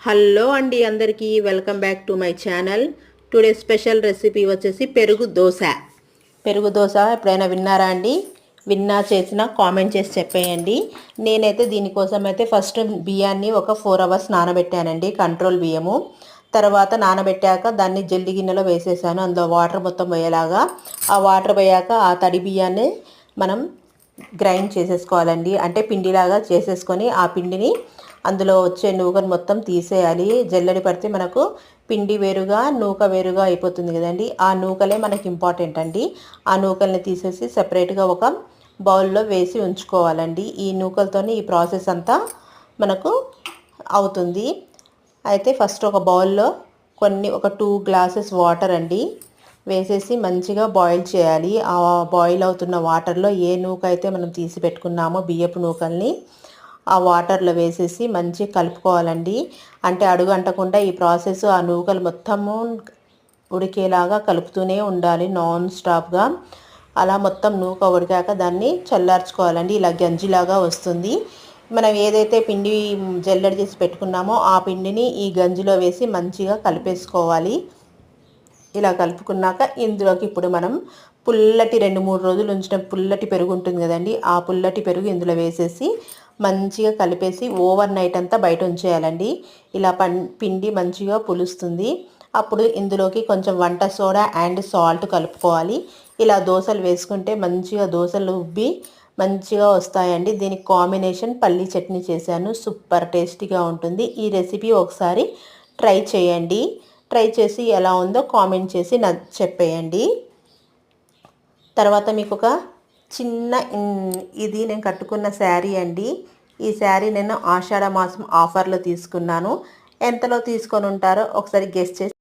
Hello అండి, అందరికీ welcome back to my channel. Today special recipe వచ్చేసి పెరుగు దోశ. పెరుగు దోశ ఎప్పుడైనా విన్నారా అండి? విన్నా చేసిన కామెంట్ చేసి చెప్పేయండి. నేనైతే దీనికోసం అయితే ఫస్ట్ బియ్యాన్ని ఒక 4 అవర్స్ నానబెట్టానండి, కంట్రోల్ బియ్యము. తర్వాత నానబెట్టాక దాన్ని జల్లి గిన్నెలో వేసేసాను, అందులో వాటర్ మొత్తం పోయేలాగా. ఆ వాటర్ పోయాక ఆ తడి బియ్యాన్ని మనం గ్రైండ్ చేసేసుకోవాలండి, అంటే పిండిలాగా చేసేసుకొని ఆ పిండిని అందులో వచ్చే నూకను మొత్తం తీసేయాలి. జల్లెడ పడితే మనకు పిండి వేరుగా నూక వేరుగా అయిపోతుంది కదండి. ఆ నూకలే మనకి ఇంపార్టెంట్ అండి. ఆ నూకల్ని తీసేసి సెపరేట్గా ఒక బౌల్లో వేసి ఉంచుకోవాలండి. ఈ నూకలతోనే ఈ ప్రాసెస్ అంతా మనకు అవుతుంది. అయితే ఫస్ట్ ఒక బౌల్లో ఒక 2 గ్లాసెస్ వాటర్ అండి వేసేసి మంచిగా బాయిల్ చేయాలి. ఆ బాయిల్ అవుతున్న వాటర్లో ఏ నూక అయితే మనం తీసి పెట్టుకున్నామో బియ్యపు నూకల్ని ఆ వాటర్లో వేసేసి మంచిగా కలుపుకోవాలండి. అంటే అడుగు అంటకుండా ఈ ప్రాసెస్ ఆ నూకలు మొత్తము ఉడికేలాగా కలుపుతూనే ఉండాలి నాన్ స్టాప్గా. అలా మొత్తం నూక ఉడికాక దాన్ని చల్లార్చుకోవాలండి. ఇలా గంజిలాగా వస్తుంది. మనం ఏదైతే పిండి జల్లెడ చేసి పెట్టుకున్నామో ఆ పిండిని ఈ గంజిలో వేసి మంచిగా కలిపేసుకోవాలి. ఇలా కలుపుకున్నాక ఇందులోకి ఇప్పుడు మనం పుల్లటి 2-3 రోజులు ఉంచిన పుల్లటి పెరుగు ఉంటుంది కదండి, ఆ పుల్లటి పెరుగు ఇందులో వేసేసి మంచిగా కలిపేసి ఓవర్ నైట్ అంతా బయట ఉంచేయాలండి. ఇలా పిండి మంచిగా పులుస్తుంది. అప్పుడు ఇందులోకి కొంచెం వంట సోడా అండ్ సాల్ట్ కలుపుకోవాలి. ఇలా దోశలు వేసుకుంటే మంచిగా దోశలు ఉబ్బి మంచిగా వస్తాయండి. దీనికి కాంబినేషన్ పల్లీ చట్నీ చేశాను, సూపర్ టేస్టీగా ఉంటుంది. ఈ రెసిపీ ఒకసారి ట్రై చేయండి. ట్రై చేసి ఎలా ఉందో కామెంట్ చేసి చెప్పేయండి. తర్వాత మీకు ఒక చిన్న ఇది నేను కట్టుకున్న శారీ అండి. ఈ శారీ నేను ఆషాఢ మాసం ఆఫర్లో తీసుకున్నాను. ఎంతలో తీసుకొని ఉంటారో ఒకసారి గెస్ చేసి